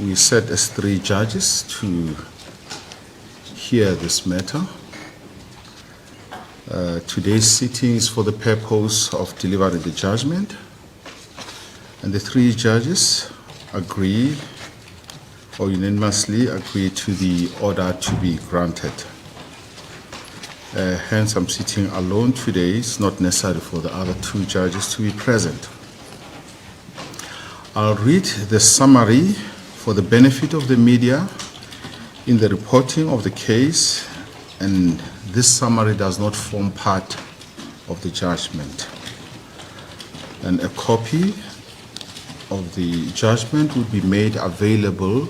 we set as 3 judges to hear this matter. Today's sitting is for the purpose of delivering the judgment, and the 3 judges agree or unanimously agree to the order to be granted. Hence, I'm sitting alone today. It's not necessary for the other 2 judges to be present. I'll read the summary for the benefit of the media in the reporting of the case, and this summary does not form part of the judgment. And a copy of the judgment would be made available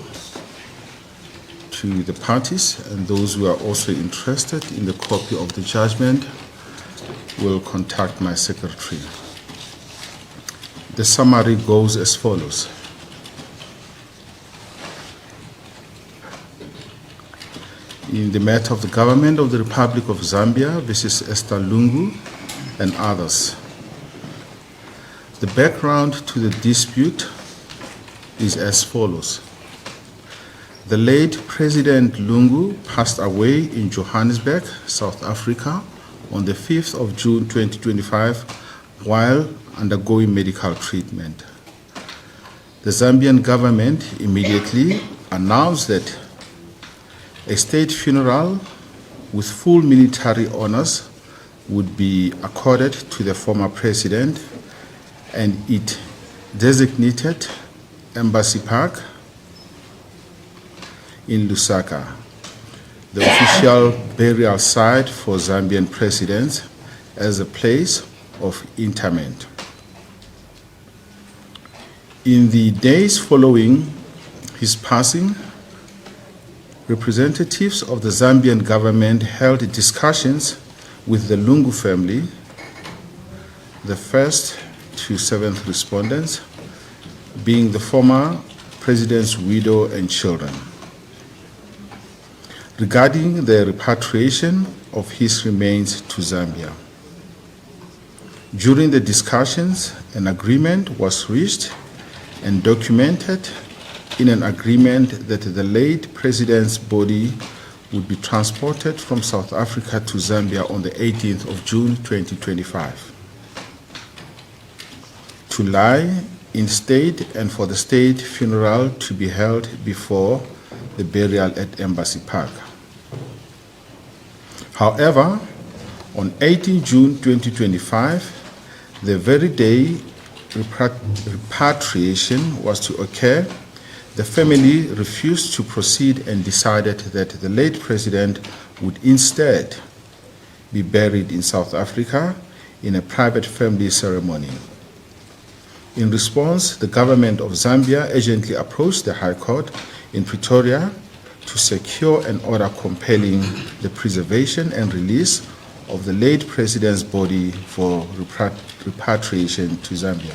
to the parties, and those who are also interested in the copy of the judgment will contact my secretary. The summary goes as follows. In the matter of the government of the Republic of Zambia versus Esther Lungu and others. The background to the dispute is as follows. The late President Lungu passed away in Johannesburg, South Africa on the 5th of June 2025 while undergoing medical treatment. The Zambian government immediately announced that a state funeral with full military honors would be accorded to the former president, and it designated Embassy Park in Lusaka, the official burial site for Zambian presidents, as a place of interment. In the days following his passing, representatives of the Zambian government held discussions with the Lungu family, the first to 7th respondents being the former president's widow and children, regarding the repatriation of his remains to Zambia. During the discussions, an agreement was reached and documented in an agreement that the late president's body would be transported from South Africa to Zambia on the 18th of June 2025 to lie in state, and for the state funeral to be held before the burial at Embassy Park. However, on 18 June 2025, the very day repatriation was to occur, the family refused to proceed and decided that the late president would instead be buried in South Africa in a private family ceremony. In response, the government of Zambia urgently approached the High Court in Pretoria to secure an order compelling the preservation and release of the late president's body for repatriation to Zambia.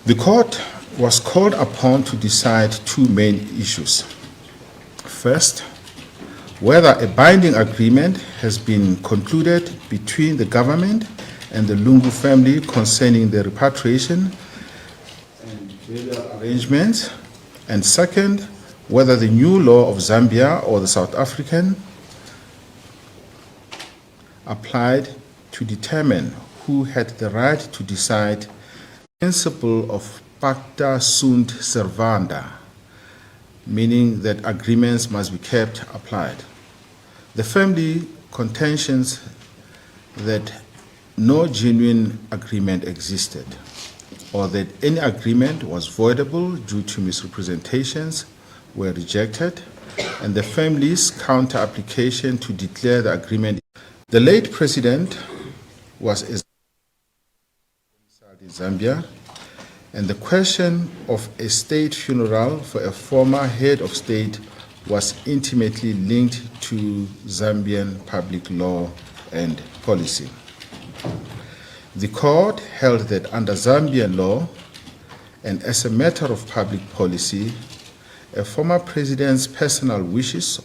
The court was called upon to decide 2 main issues. First, whether a binding agreement has been concluded between the government and the Lungu family concerning the repatriation and burial arrangements, and second, whether the new law of Zambia or the South African applied to determine who had the right to decide the principle of pacta sunt servanda, meaning that agreements must be kept, applied. The family contentions that no genuine agreement existed, or that any agreement was voidable due to misrepresentations were rejected, and the family's counter-application to declare the agreement. The late president was in Zambia, and the question of a state funeral for a former head of state was intimately linked to Zambian public law and policy. The court held that under Zambian law, and as a matter of public policy, a former president's personal wishes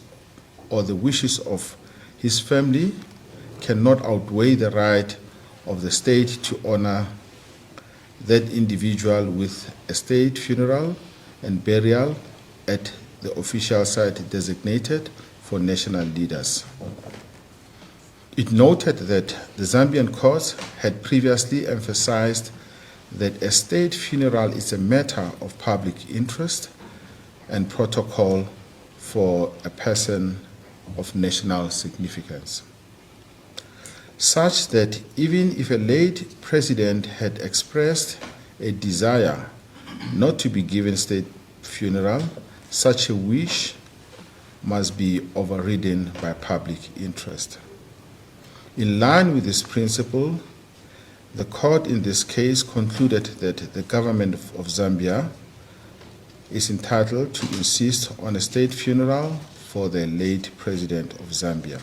or the wishes of his family cannot outweigh the right of the state to honor that individual with a state funeral and burial at the official site designated for national leaders. It noted that the Zambian courts had previously emphasized that a state funeral is a matter of public interest and protocol for a person of national significance, such that even if a late president had expressed a desire not to be given state funeral, such a wish must be overridden by public interest. In line with this principle, the court in this case concluded that the government of Zambia is entitled to insist on a state funeral for the late president of Zambia.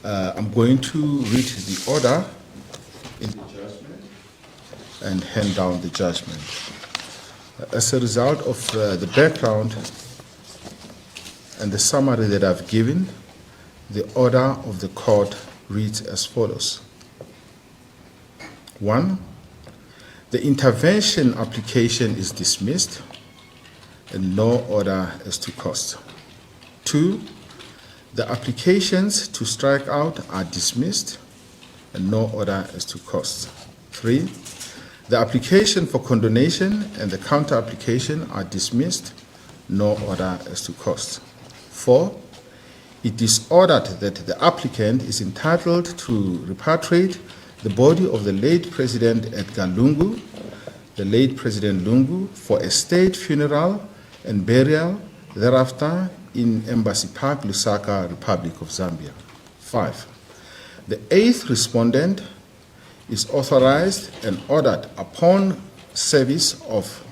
I'm going to read the order in the judgment and hand down the judgment. As a result of the background and the summary that I've given, the order of the court reads as follows. 1. The intervention application is dismissed and no order as to cost. 2. The applications to strike out are dismissed and no order as to cost. 3. The application for condonation and the counter application are dismissed, no order as to cost. 4. It is ordered that the applicant is entitled to repatriate the body of the late President Edgar Lungu, the late President Lungu, for a state funeral and burial thereafter in Embassy Park, Lusaka, Republic of Zambia. 5. The 8th respondent is authorized and ordered upon service of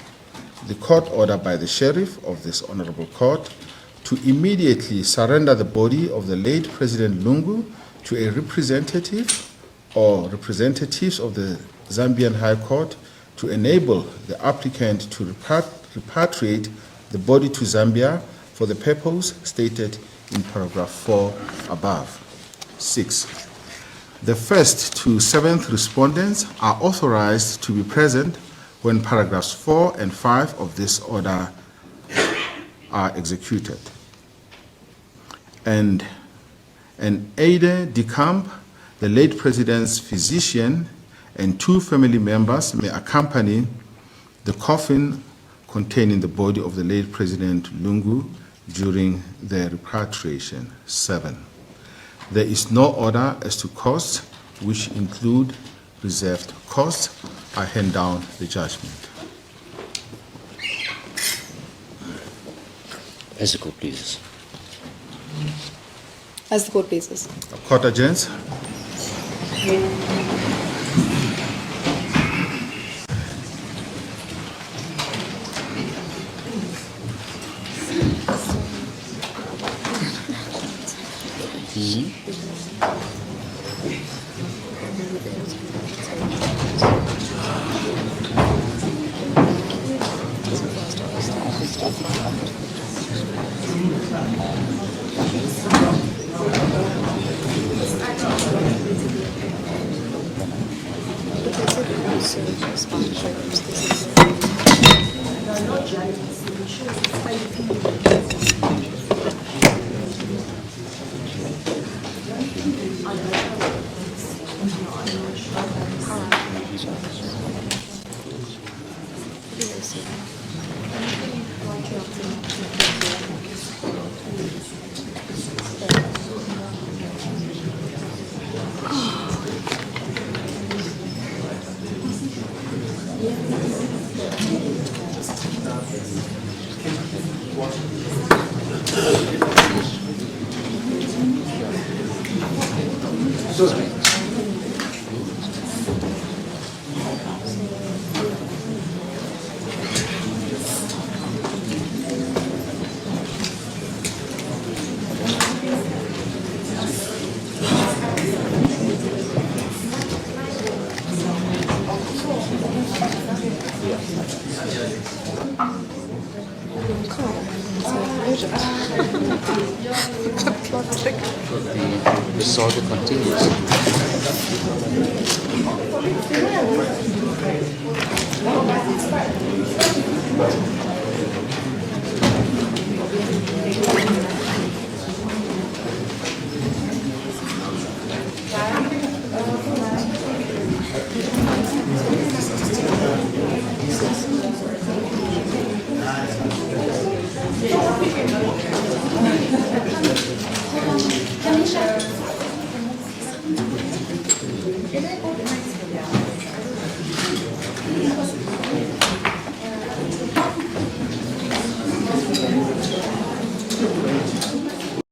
the court order by the sheriff of this honorable court to immediately surrender the body of the late President Lungu to a representative or representatives of the Zambian High Court to enable the applicant to repatriate the body to Zambia for the purpose stated in paragraph 4 above. 6. The 1st to 7th respondents are authorized to be present when paragraphs 4 and 5 of this order are executed. And an aide de camp, the late president's physician, and 2 family members may accompany the coffin containing the body of the late President Lungu during the repatriation. 7. There is no order as to costs, which include reserved costs. I hand down the judgment. As the court pleases. As the court pleases. Court adjourns. The saga continues.